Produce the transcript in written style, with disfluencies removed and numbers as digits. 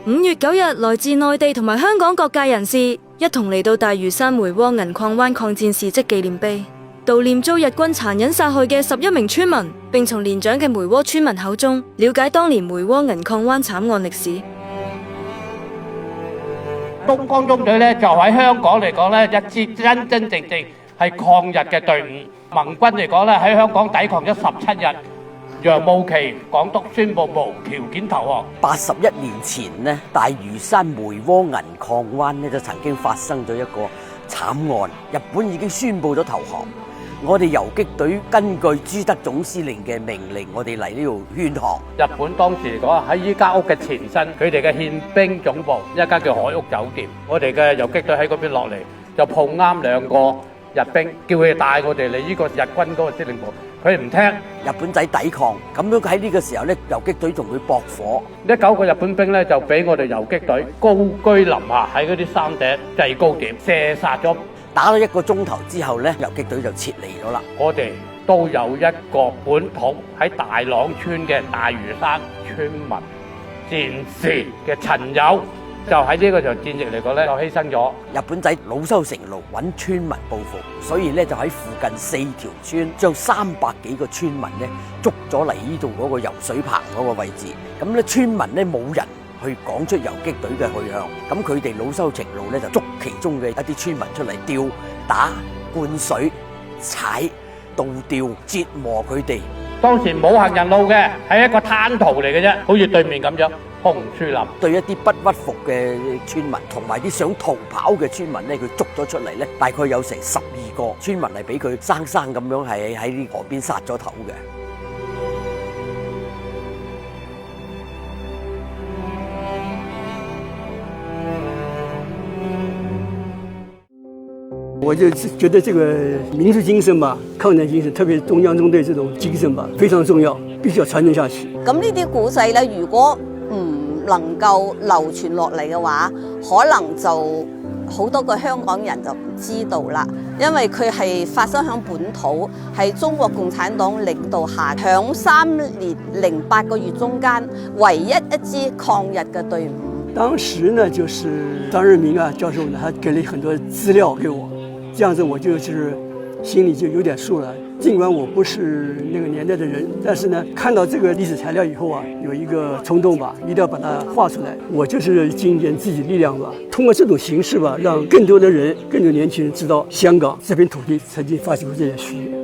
5月9日，來自內地同埋香港各界人士一同嚟到大嶼山梅窩銀礦灣抗戰事蹟紀念碑，悼念遭日軍殘忍殺害嘅11名村民，並從年長嘅梅窩村民口中了解當年梅窩銀礦灣慘案歷史。東江中隊咧就喺香港嚟講咧，一支真真正正係抗日嘅隊伍。盟軍嚟講咧，喺香港抵抗咗17日，楊慕琦港督宣布無條件投降。81年前呢，大嶼山梅窩銀礦灣呢就曾經發生咗一個慘案，日本已經宣布咗投降。我哋游擊隊根據朱德總司令嘅命令，我哋嚟呢度勸降。日本當時嚟講喺依間屋嘅前身，佢哋嘅憲兵總部一間叫海屋酒店，我哋嘅游擊隊喺嗰邊落嚟，就碰啱2個日兵，叫佢哋帶我哋嚟呢個日軍嗰個司令部，佢哋唔聽，日本仔抵抗，咁樣喺呢個時候咧，游擊隊仲會駁火。呢9個日本兵咧就俾我哋游擊隊高居臨下喺嗰啲山頂制高點射殺咗。打咗1個鐘頭之後咧，游擊隊就撤離咗啦。我哋都有一個本土喺大朗村嘅大嶼山村民戰士嘅陳友，就喺呢個場戰役嚟講咧，就犧牲咗。日本仔惱羞成怒，揾村民報復，所以咧就喺附近4條村，將300幾個村民咧捉咗嚟呢度嗰個游水棚嗰個位置。咁咧村民咧冇人去講出游擊隊嘅去向，咁佢哋惱羞成怒咧就捉其中嘅一啲村民出嚟吊打、灌水、踩、倒吊、折磨佢哋。當時冇行人路嘅，係一個灘塗嚟嘅啫，好似對面咁樣紅樹林。對一啲不屈服嘅村民同埋啲想逃跑嘅村民咧，佢捉咗出嚟咧，大概有成12個村民係俾佢生生咁樣係喺啲河邊殺咗頭嘅。我就觉得这个民族精神吧，抗战精神，特别是中央中队这種精神吧，非常重要，必須要傳承下去。咁呢啲古仔咧，如果唔能夠流傳落嚟嘅話，可能就好多個香港人就唔知道啦。因為佢係發生喺本土，係中國共產黨領導下，響3年零8個月中間，唯一一支抗日嘅隊伍。當時呢，就是張日明啊教授呢，他給了很多資料給我。這樣子我就是心裡就有點數了，儘管我不是那個年代的人，但是呢，看到這個歷史材料以後啊，有一個衝動吧，一定要把它畫出來。我就是盡一點自己力量吧，通過這種形式吧，讓更多的人、更多年輕人知道香港這片土地曾經發生過這些事。